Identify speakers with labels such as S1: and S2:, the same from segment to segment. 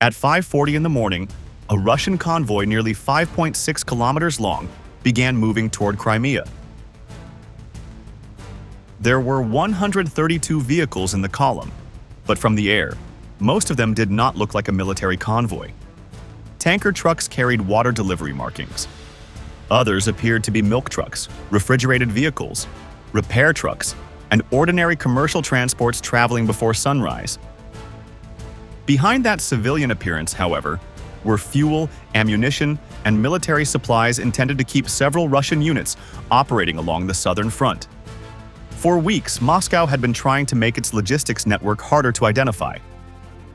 S1: At 5:40 in the morning, a Russian convoy nearly 5.6 kilometers long began moving toward Crimea. There were 132 vehicles in the column, but from the air, most of them did not look like a military convoy. Tanker trucks carried water delivery markings. Others appeared to be milk trucks, refrigerated vehicles, repair trucks, and ordinary commercial transports traveling before sunrise. Behind that civilian appearance, however, were fuel, ammunition, and military supplies intended to keep several Russian units operating along the southern front. For weeks, Moscow had been trying to make its logistics network harder to identify.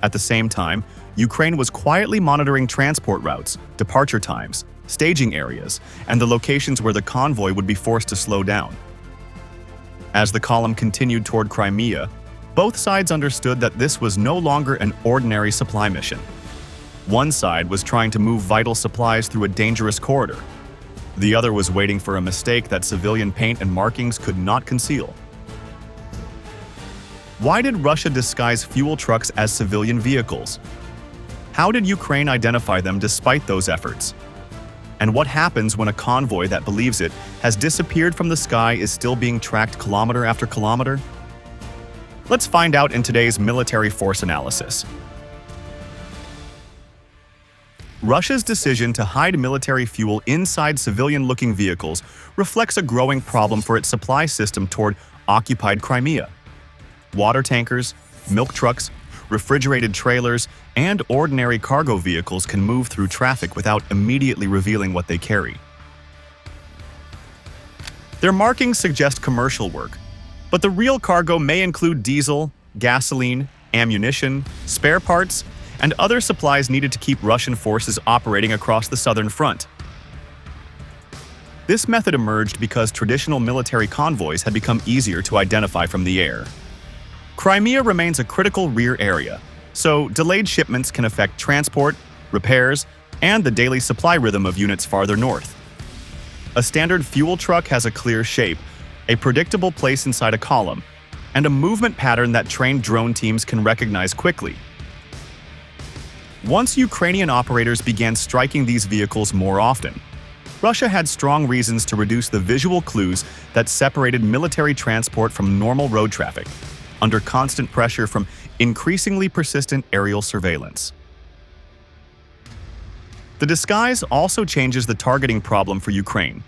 S1: At the same time, Ukraine was quietly monitoring transport routes, departure times, staging areas, and the locations where the convoy would be forced to slow down. As the column continued toward Crimea, both sides understood that this was no longer an ordinary supply mission. One side was trying to move vital supplies through a dangerous corridor. The other was waiting for a mistake that civilian paint and markings could not conceal. Why did Russia disguise fuel trucks as civilian vehicles? How did Ukraine identify them despite those efforts? And what happens when a convoy that believes it has disappeared from the sky is still being tracked kilometer after kilometer? Let's find out in today's military force analysis. Russia's decision to hide military fuel inside civilian-looking vehicles reflects a growing problem for its supply system toward occupied Crimea. Water tankers, milk trucks, refrigerated trailers, and ordinary cargo vehicles can move through traffic without immediately revealing what they carry. Their markings suggest commercial work, but the real cargo may include diesel, gasoline, ammunition, spare parts, and other supplies needed to keep Russian forces operating across the southern front. This method emerged because traditional military convoys had become easier to identify from the air. Crimea remains a critical rear area, so delayed shipments can affect transport, repairs, and the daily supply rhythm of units farther north. A standard fuel truck has a clear shape, a predictable place inside a column, and a movement pattern that trained drone teams can recognize quickly. Once Ukrainian operators began striking these vehicles more often, Russia had strong reasons to reduce the visual clues that separated military transport from normal road traffic, under constant pressure from increasingly persistent aerial surveillance. The disguise also changes the targeting problem for Ukraine.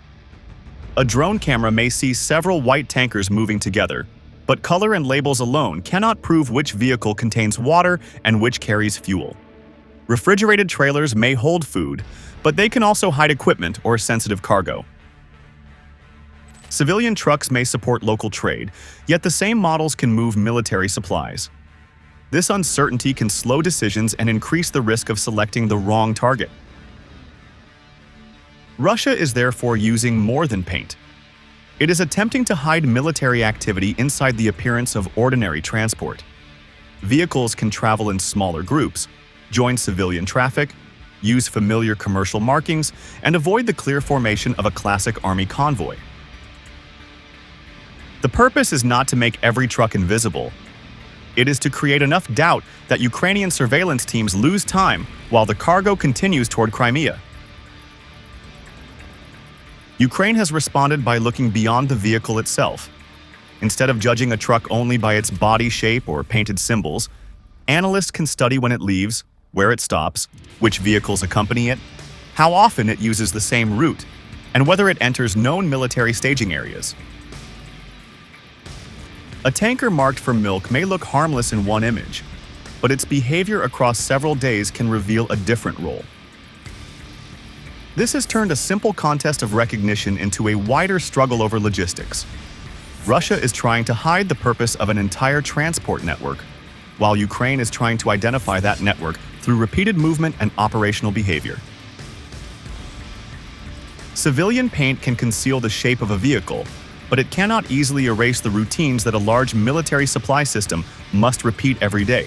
S1: A drone camera may see several white tankers moving together, but color and labels alone cannot prove which vehicle contains water and which carries fuel. Refrigerated trailers may hold food, but they can also hide equipment or sensitive cargo. Civilian trucks may support local trade, yet the same models can move military supplies. This uncertainty can slow decisions and increase the risk of selecting the wrong target. Russia is therefore using more than paint. It is attempting to hide military activity inside the appearance of ordinary transport. Vehicles can travel in smaller groups, join civilian traffic, use familiar commercial markings, and avoid the clear formation of a classic army convoy. The purpose is not to make every truck invisible. It is to create enough doubt that Ukrainian surveillance teams lose time while the cargo continues toward Crimea. Ukraine has responded by looking beyond the vehicle itself. Instead of judging a truck only by its body shape or painted symbols, analysts can study when it leaves, where it stops, which vehicles accompany it, how often it uses the same route, and whether it enters known military staging areas. A tanker marked for milk may look harmless in one image, but its behavior across several days can reveal a different role. This has turned a simple contest of recognition into a wider struggle over logistics. Russia is trying to hide the purpose of an entire transport network, while Ukraine is trying to identify that network through repeated movement and operational behavior. Civilian paint can conceal the shape of a vehicle, but it cannot easily erase the routines that a large military supply system must repeat every day.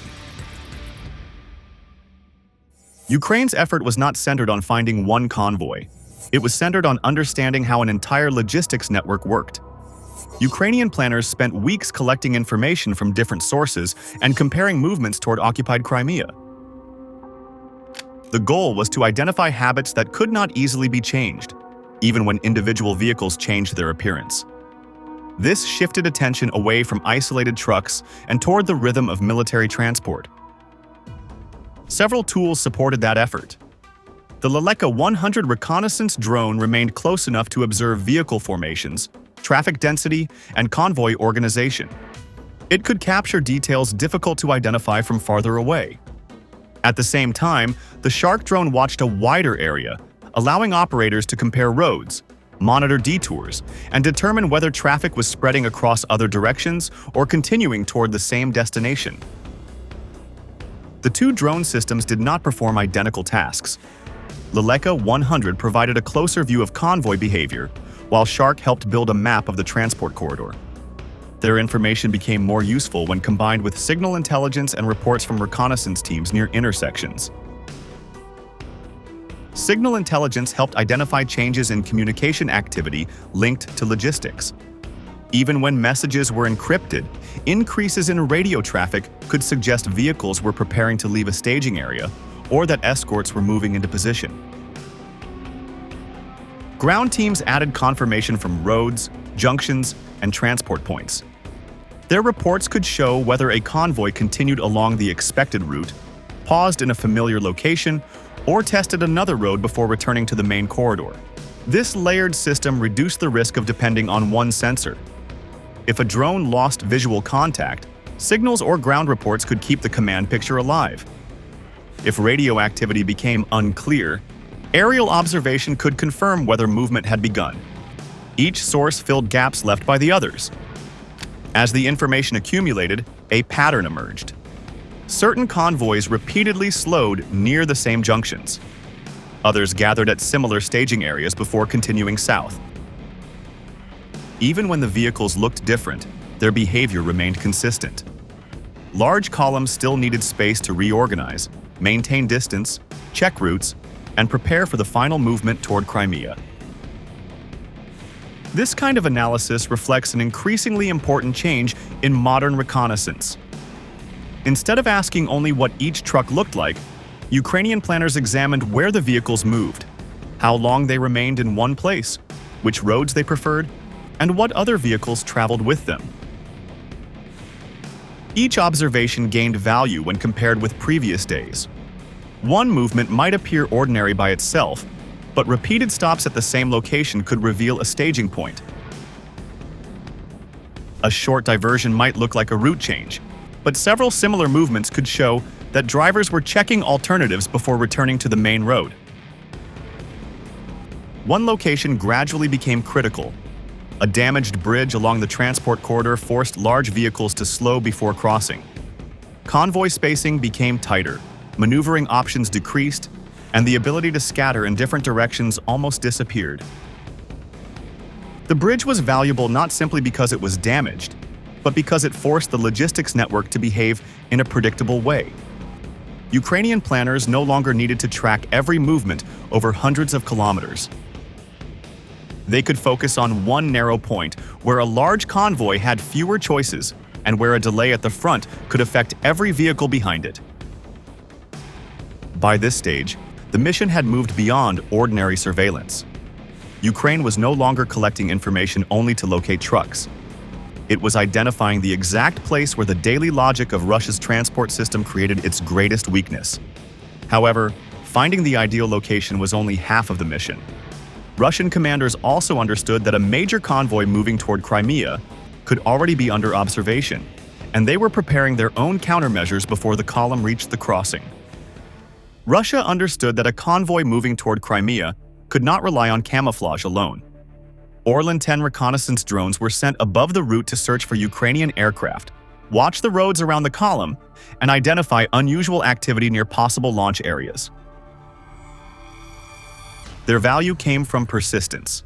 S1: Ukraine's effort was not centered on finding one convoy. It was centered on understanding how an entire logistics network worked. Ukrainian planners spent weeks collecting information from different sources and comparing movements toward occupied Crimea. The goal was to identify habits that could not easily be changed, even when individual vehicles changed their appearance. This shifted attention away from isolated trucks and toward the rhythm of military transport. Several tools supported that effort. The Leleka 100 reconnaissance drone remained close enough to observe vehicle formations, traffic density, and convoy organization. It could capture details difficult to identify from farther away. At the same time, the Shark drone watched a wider area, allowing operators to compare roads, monitor detours, and determine whether traffic was spreading across other directions or continuing toward the same destination. The two drone systems did not perform identical tasks. Leleka 100 provided a closer view of convoy behavior, while Shark helped build a map of the transport corridor. Their information became more useful when combined with signal intelligence and reports from reconnaissance teams near intersections. Signal intelligence helped identify changes in communication activity linked to logistics. Even when messages were encrypted, increases in radio traffic could suggest vehicles were preparing to leave a staging area or that escorts were moving into position. Ground teams added confirmation from roads, junctions, and transport points. Their reports could show whether a convoy continued along the expected route, paused in a familiar location, or tested another road before returning to the main corridor. This layered system reduced the risk of depending on one sensor. If a drone lost visual contact, signals or ground reports could keep the command picture alive. If radio activity became unclear, aerial observation could confirm whether movement had begun. Each source filled gaps left by the others. As the information accumulated, a pattern emerged. Certain convoys repeatedly slowed near the same junctions. Others gathered at similar staging areas before continuing south. Even when the vehicles looked different, their behavior remained consistent. Large columns still needed space to reorganize, maintain distance, check routes, and prepare for the final movement toward Crimea. This kind of analysis reflects an increasingly important change in modern reconnaissance. Instead of asking only what each truck looked like, Ukrainian planners examined where the vehicles moved, how long they remained in one place, which roads they preferred, and what other vehicles traveled with them. Each observation gained value when compared with previous days. One movement might appear ordinary by itself, but repeated stops at the same location could reveal a staging point. A short diversion might look like a route change, but several similar movements could show that drivers were checking alternatives before returning to the main road. One location gradually became critical. A damaged bridge along the transport corridor forced large vehicles to slow before crossing. Convoy spacing became tighter, maneuvering options decreased, and the ability to scatter in different directions almost disappeared. The bridge was valuable not simply because it was damaged, but because it forced the logistics network to behave in a predictable way. Ukrainian planners no longer needed to track every movement over hundreds of kilometers. They could focus on one narrow point where a large convoy had fewer choices and where a delay at the front could affect every vehicle behind it. By this stage, the mission had moved beyond ordinary surveillance. Ukraine was no longer collecting information only to locate trucks. It was identifying the exact place where the daily logic of Russia's transport system created its greatest weakness. However, finding the ideal location was only half of the mission. Russian commanders also understood that a major convoy moving toward Crimea could already be under observation, and they were preparing their own countermeasures before the column reached the crossing. Russia understood that a convoy moving toward Crimea could not rely on camouflage alone. Orlan 10 reconnaissance drones were sent above the route to search for Ukrainian aircraft, watch the roads around the column, and identify unusual activity near possible launch areas. Their value came from persistence.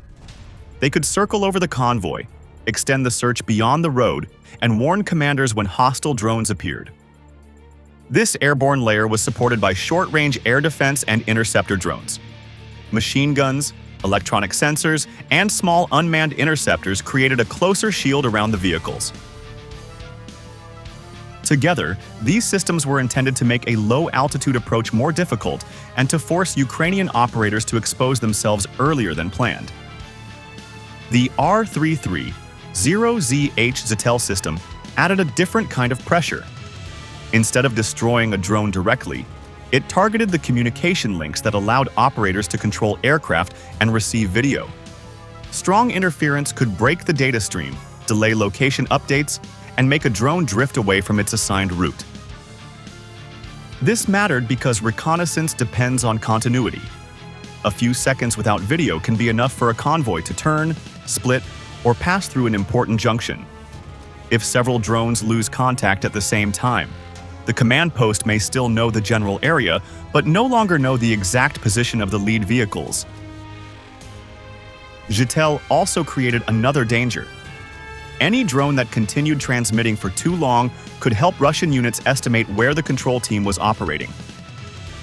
S1: They could circle over the convoy, extend the search beyond the road, and warn commanders when hostile drones appeared. This airborne layer was supported by short-range air defense and interceptor drones. Machine guns, electronic sensors, and small unmanned interceptors created a closer shield around the vehicles. Together, these systems were intended to make a low-altitude approach more difficult and to force Ukrainian operators to expose themselves earlier than planned. The R-33-0ZH Zytel system added a different kind of pressure. Instead of destroying a drone directly, it targeted the communication links that allowed operators to control aircraft and receive video. Strong interference could break the data stream, delay location updates, and make a drone drift away from its assigned route. This mattered because reconnaissance depends on continuity. A few seconds without video can be enough for a convoy to turn, split, or pass through an important junction. If several drones lose contact at the same time, the command post may still know the general area, but no longer know the exact position of the lead vehicles. Zytel also created another danger. Any drone that continued transmitting for too long could help Russian units estimate where the control team was operating.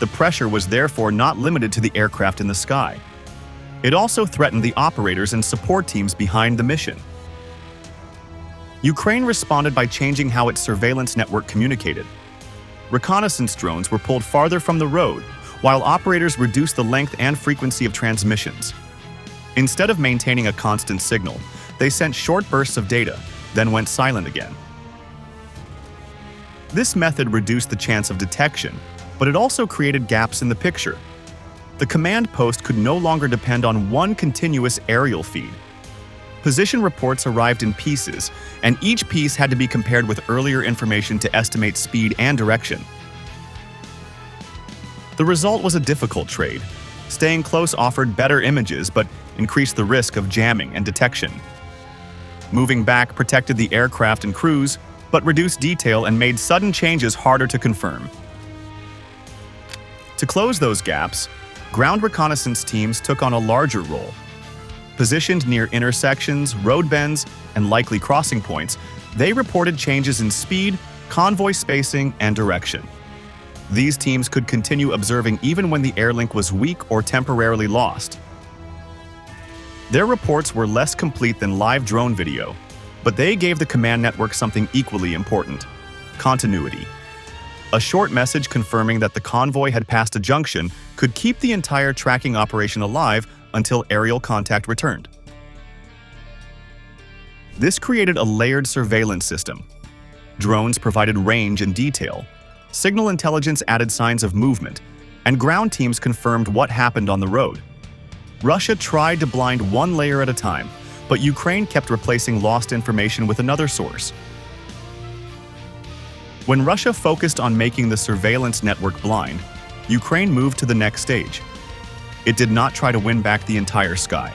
S1: The pressure was therefore not limited to the aircraft in the sky. It also threatened the operators and support teams behind the mission. Ukraine responded by changing how its surveillance network communicated. Reconnaissance drones were pulled farther from the road, while operators reduced the length and frequency of transmissions. Instead of maintaining a constant signal, they sent short bursts of data, then went silent again. This method reduced the chance of detection, but it also created gaps in the picture. The command post could no longer depend on one continuous aerial feed. Position reports arrived in pieces, and each piece had to be compared with earlier information to estimate speed and direction. The result was a difficult trade. Staying close offered better images, but increased the risk of jamming and detection. Moving back protected the aircraft and crews, but reduced detail and made sudden changes harder to confirm. To close those gaps, ground reconnaissance teams took on a larger role. Positioned near intersections, road bends, and likely crossing points, they reported changes in speed, convoy spacing, and direction. These teams could continue observing even when the air link was weak or temporarily lost. Their reports were less complete than live drone video, but they gave the command network something equally important: continuity. A short message confirming that the convoy had passed a junction could keep the entire tracking operation alive until aerial contact returned. This created a layered surveillance system. Drones provided range and detail, signal intelligence added signs of movement, and ground teams confirmed what happened on the road. Russia tried to blind one layer at a time, but Ukraine kept replacing lost information with another source. When Russia focused on making the surveillance network blind, Ukraine moved to the next stage. It did not try to win back the entire sky.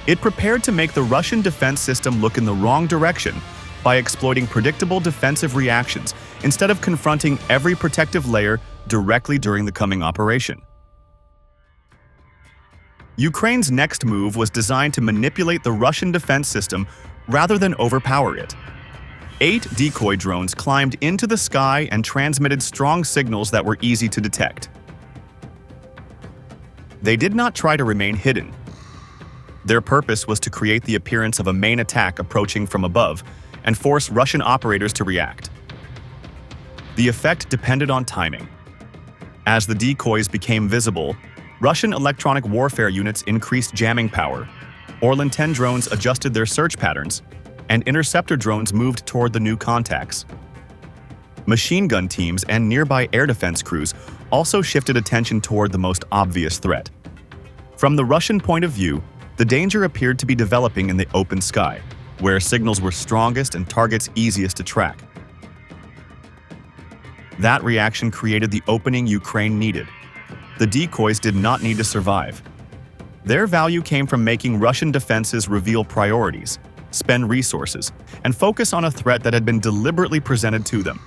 S1: It prepared to make the Russian defense system look in the wrong direction by exploiting predictable defensive reactions instead of confronting every protective layer directly during the coming operation. Ukraine's next move was designed to manipulate the Russian defense system rather than overpower it. 8 decoy drones climbed into the sky and transmitted strong signals that were easy to detect. They did not try to remain hidden. Their purpose was to create the appearance of a main attack approaching from above and force Russian operators to react. The effect depended on timing. As the decoys became visible, Russian electronic warfare units increased jamming power, Orlan 10 drones adjusted their search patterns, and interceptor drones moved toward the new contacts. Machine gun teams and nearby air defense crews also shifted attention toward the most obvious threat. From the Russian point of view, the danger appeared to be developing in the open sky, where signals were strongest and targets easiest to track. That reaction created the opening Ukraine needed. The decoys did not need to survive. Their value came from making Russian defenses reveal priorities, spend resources, and focus on a threat that had been deliberately presented to them.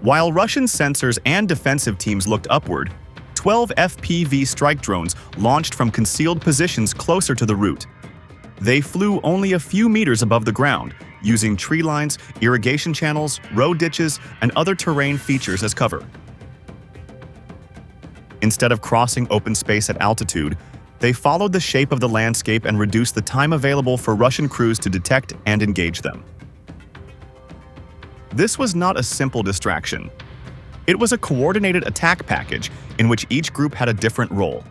S1: While Russian sensors and defensive teams looked upward, 12 FPV strike drones launched from concealed positions closer to the route. They flew only a few meters above the ground, using tree lines, irrigation channels, road ditches, and other terrain features as cover. Instead of crossing open space at altitude, they followed the shape of the landscape and reduced the time available for Russian crews to detect and engage them. This was not a simple distraction. It was a coordinated attack package in which each group had a different role.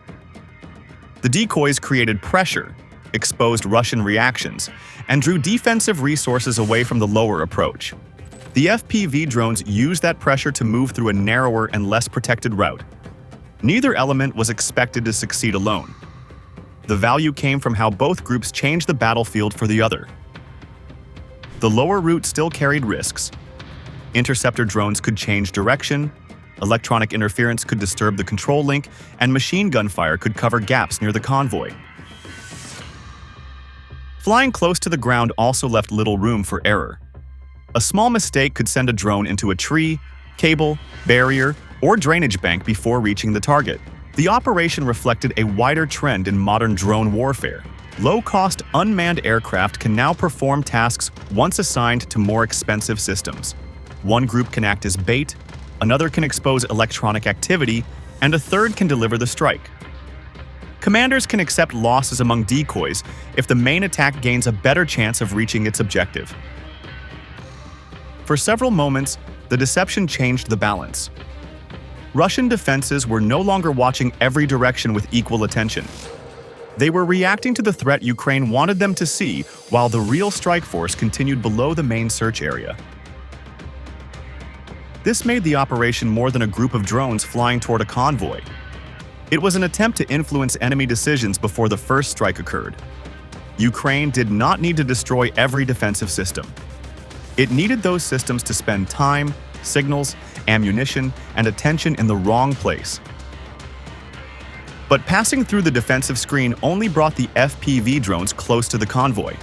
S1: The decoys created pressure, exposed Russian reactions, and drew defensive resources away from the lower approach. The FPV drones used that pressure to move through a narrower and less protected route. Neither element was expected to succeed alone. The value came from how both groups changed the battlefield for the other. The lower route still carried risks. Interceptor drones could change direction, electronic interference could disturb the control link, and machine gun fire could cover gaps near the convoy. Flying close to the ground also left little room for error. A small mistake could send a drone into a tree, cable, barrier, or drainage bank before reaching the target. The operation reflected a wider trend in modern drone warfare. Low-cost, unmanned aircraft can now perform tasks once assigned to more expensive systems. One group can act as bait, another can expose electronic activity, and a third can deliver the strike. Commanders can accept losses among decoys if the main attack gains a better chance of reaching its objective. For several moments, the deception changed the balance. Russian defenses were no longer watching every direction with equal attention. They were reacting to the threat Ukraine wanted them to see, while the real strike force continued below the main search area. This made the operation more than a group of drones flying toward a convoy. It was an attempt to influence enemy decisions before the first strike occurred. Ukraine did not need to destroy every defensive system. It needed those systems to spend time, signals, ammunition, and attention in the wrong place. But passing through the defensive screen only brought the FPV drones close to the convoy.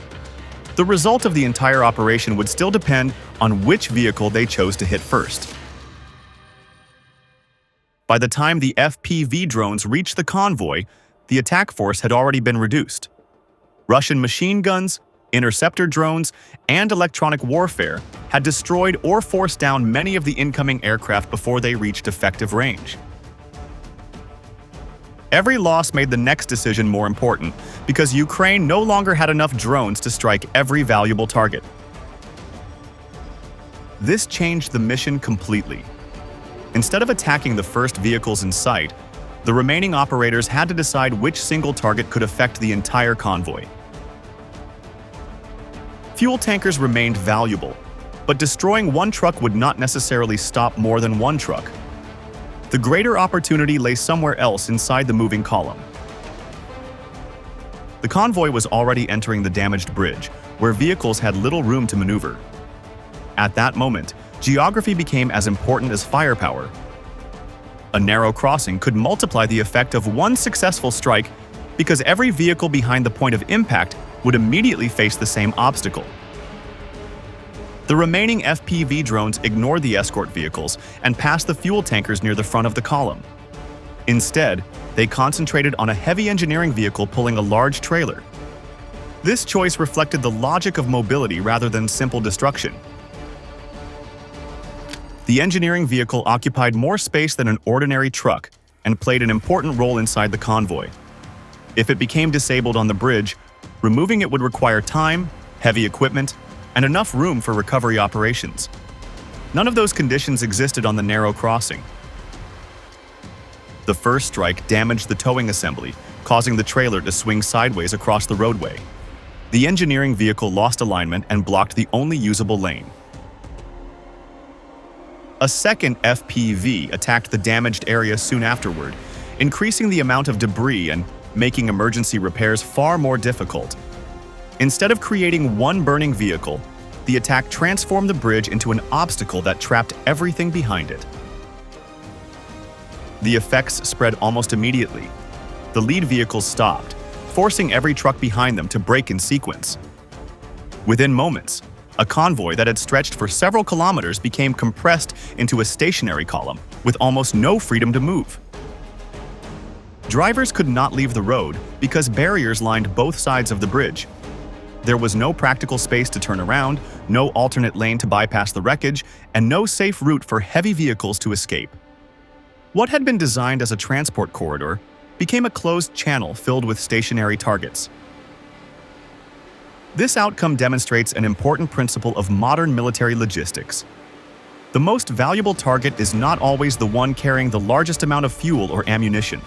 S1: The result of the entire operation would still depend on which vehicle they chose to hit first. By the time the FPV drones reached the convoy, the attack force had already been reduced. Russian machine guns, interceptor drones, and electronic warfare had destroyed or forced down many of the incoming aircraft before they reached effective range. Every loss made the next decision more important because Ukraine no longer had enough drones to strike every valuable target. This changed the mission completely. Instead of attacking the first vehicles in sight, the remaining operators had to decide which single target could affect the entire convoy. Fuel tankers remained valuable, but destroying one truck would not necessarily stop more than one truck. The greater opportunity lay somewhere else inside the moving column. The convoy was already entering the damaged bridge, where vehicles had little room to maneuver. At that moment, geography became as important as firepower. A narrow crossing could multiply the effect of one successful strike because every vehicle behind the point of impact would immediately face the same obstacle. The remaining FPV drones ignored the escort vehicles and passed the fuel tankers near the front of the column. Instead, they concentrated on a heavy engineering vehicle pulling a large trailer. This choice reflected the logic of mobility rather than simple destruction. The engineering vehicle occupied more space than an ordinary truck and played an important role inside the convoy. If it became disabled on the bridge, removing it would require time, heavy equipment, and enough room for recovery operations. None of those conditions existed on the narrow crossing. The first strike damaged the towing assembly, causing the trailer to swing sideways across the roadway. The engineering vehicle lost alignment and blocked the only usable lane. A second FPV attacked the damaged area soon afterward, increasing the amount of debris and making emergency repairs far more difficult. Instead of creating one burning vehicle, the attack transformed the bridge into an obstacle that trapped everything behind it. The effects spread almost immediately. The lead vehicles stopped, forcing every truck behind them to brake in sequence. Within moments, a convoy that had stretched for several kilometers became compressed into a stationary column with almost no freedom to move. Drivers could not leave the road because barriers lined both sides of the bridge. There was no practical space to turn around, no alternate lane to bypass the wreckage, and no safe route for heavy vehicles to escape. What had been designed as a transport corridor became a closed channel filled with stationary targets. This outcome demonstrates an important principle of modern military logistics. The most valuable target is not always the one carrying the largest amount of fuel or ammunition.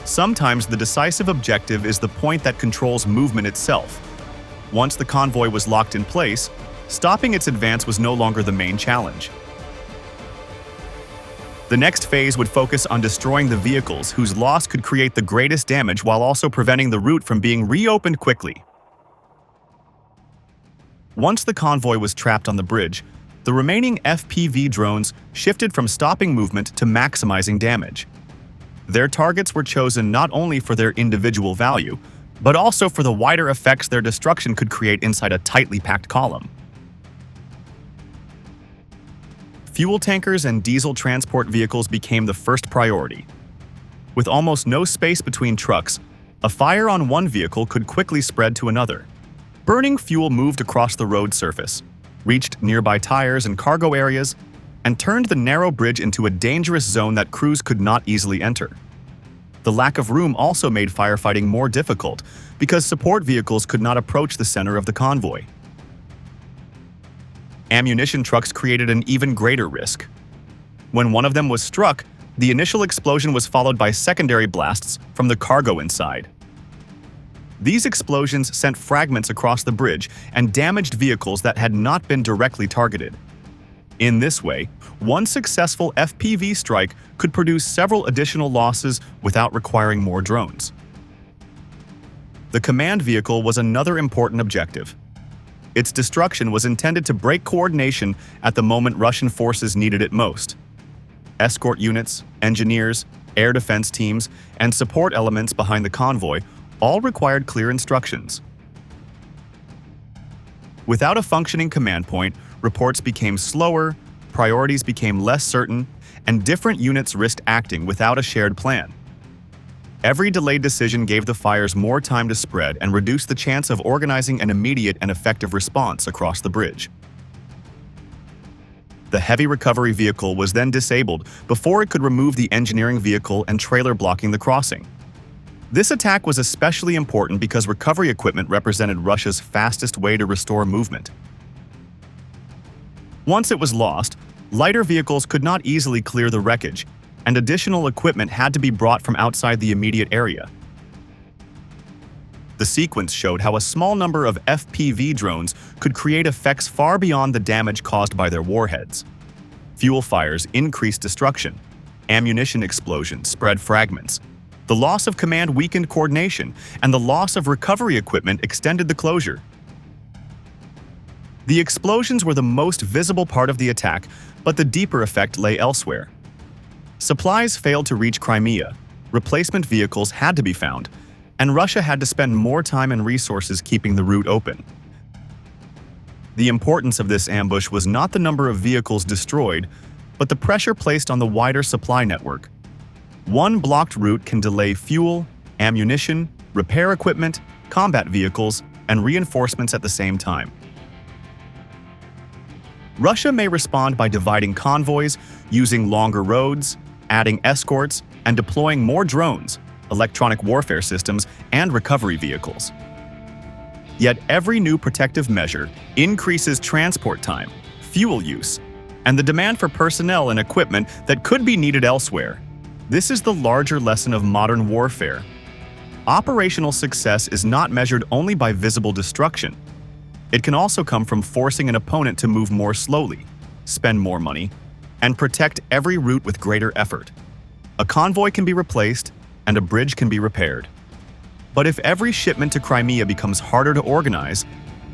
S1: Sometimes the decisive objective is the point that controls movement itself. Once the convoy was locked in place, stopping its advance was no longer the main challenge. The next phase would focus on destroying the vehicles whose loss could create the greatest damage while also preventing the route from being reopened quickly. Once the convoy was trapped on the bridge, the remaining FPV drones shifted from stopping movement to maximizing damage. Their targets were chosen not only for their individual value, but also for the wider effects their destruction could create inside a tightly packed column. Fuel tankers and diesel transport vehicles became the first priority. With almost no space between trucks, a fire on one vehicle could quickly spread to another. Burning fuel moved across the road surface, reached nearby tires and cargo areas, and turned the narrow bridge into a dangerous zone that crews could not easily enter. The lack of room also made firefighting more difficult because support vehicles could not approach the center of the convoy. Ammunition trucks created an even greater risk. When one of them was struck, the initial explosion was followed by secondary blasts from the cargo inside. These explosions sent fragments across the bridge and damaged vehicles that had not been directly targeted. In this way, one successful FPV strike could produce several additional losses without requiring more drones. The command vehicle was another important objective. Its destruction was intended to break coordination at the moment Russian forces needed it most. Escort units, engineers, air defense teams, and support elements behind the convoy all required clear instructions. Without a functioning command point, reports became slower, priorities became less certain, and different units risked acting without a shared plan. Every delayed decision gave the fires more time to spread and reduced the chance of organizing an immediate and effective response across the bridge. The heavy recovery vehicle was then disabled before it could remove the engineering vehicle and trailer blocking the crossing. This attack was especially important because recovery equipment represented Russia's fastest way to restore movement. Once it was lost, lighter vehicles could not easily clear the wreckage, and additional equipment had to be brought from outside the immediate area. The sequence showed how a small number of FPV drones could create effects far beyond the damage caused by their warheads. Fuel fires increased destruction, ammunition explosions spread fragments, the loss of command weakened coordination, and the loss of recovery equipment extended the closure. The explosions were the most visible part of the attack, but the deeper effect lay elsewhere. Supplies failed to reach Crimea, replacement vehicles had to be found, and Russia had to spend more time and resources keeping the route open. The importance of this ambush was not the number of vehicles destroyed, but the pressure placed on the wider supply network. One blocked route can delay fuel, ammunition, repair equipment, combat vehicles, and reinforcements at the same time. Russia may respond by dividing convoys, using longer roads, adding escorts, and deploying more drones, electronic warfare systems, and recovery vehicles. Yet every new protective measure increases transport time, fuel use, and the demand for personnel and equipment that could be needed elsewhere. This is the larger lesson of modern warfare. Operational success is not measured only by visible destruction. It can also come from forcing an opponent to move more slowly, spend more money, and protect every route with greater effort. A convoy can be replaced, and a bridge can be repaired. But if every shipment to Crimea becomes harder to organize,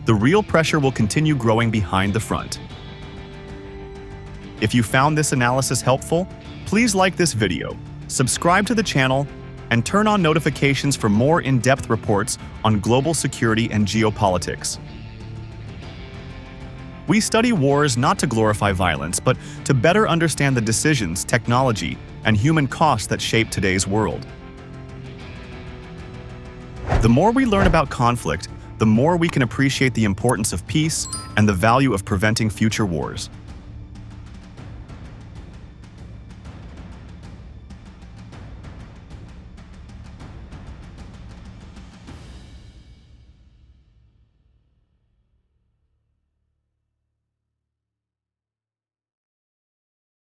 S1: the real pressure will continue growing behind the front. If you found this analysis helpful, please like this video, subscribe to the channel, and turn on notifications for more in-depth reports on global security and geopolitics. We study wars not to glorify violence, but to better understand the decisions, technology, and human costs that shape today's world. The more we learn about conflict, the more we can appreciate the importance of peace and the value of preventing future wars.